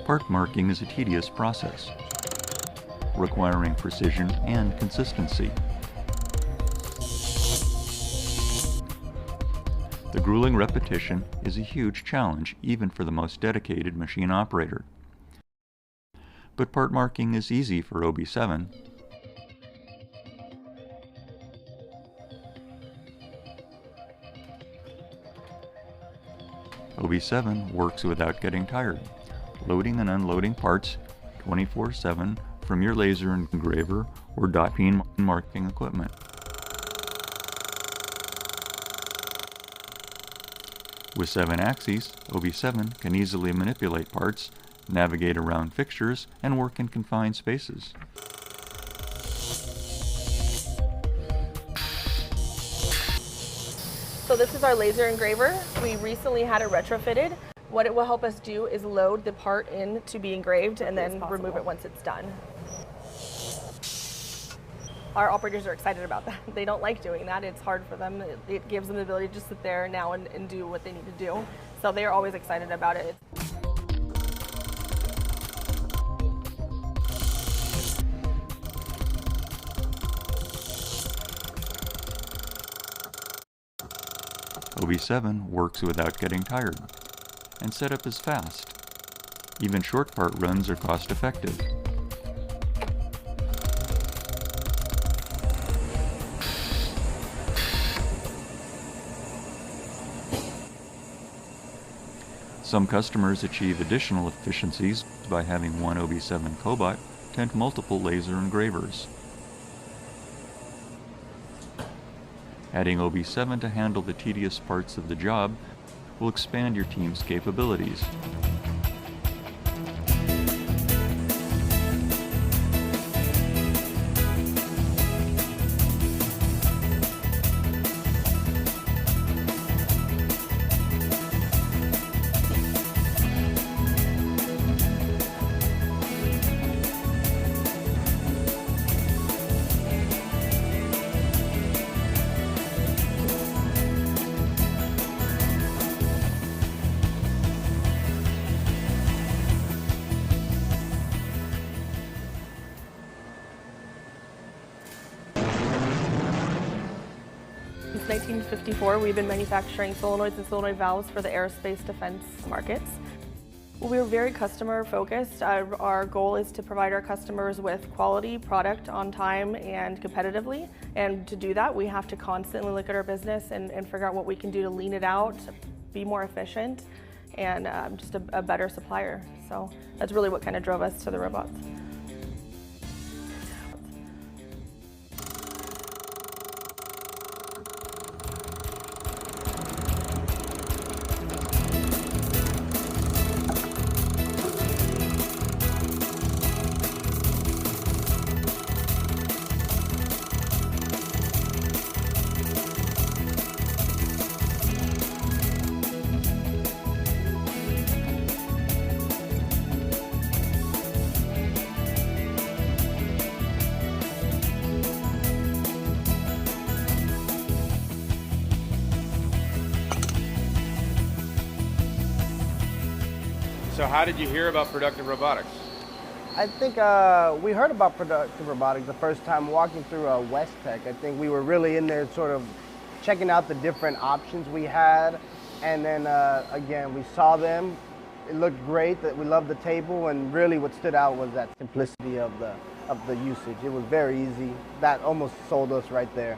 Part marking is a tedious process, requiring precision and consistency. The grueling repetition is a huge challenge even for the most dedicated machine operator. But part marking is easy for OB7. OB7 works without getting tired, loading and unloading parts 24/7 from your laser engraver or dot peen marking equipment. With 7 axes, OB7 can easily manipulate parts, navigate around fixtures, and work in confined spaces. So this is our laser engraver. We recently had it retrofitted. What it will help us do is load the part in to be engraved and then remove it once it's done. Our operators are excited about that. They don't like doing that. It's hard for them. It gives them the ability to just sit there now and do what they need to do. So they are always excited about it. OB7 works without getting tired, and setup is fast. Even short part runs are cost effective. Some customers achieve additional efficiencies by having one OB7 cobot tend multiple laser engravers. Adding OB7 to handle the tedious parts of the job will expand your team's capabilities. Since 1954, we've been manufacturing solenoids and solenoid valves for the aerospace defense markets. We're very customer focused. Our goal is to provide our customers with quality product on time and competitively. And to do that, we have to constantly look at our business and figure out what we can do to lean it out, be more efficient, and just a better supplier. So that's really what kind of drove us to the robots. So how did you hear about productive robotics? I think we heard about productive robotics the first time walking through West Tech. I think we were really in there sort of checking out the different options we had. And then again, we saw them. It looked great, that we loved the table, and really what stood out was that simplicity of the usage. It was very easy. That almost sold us right there.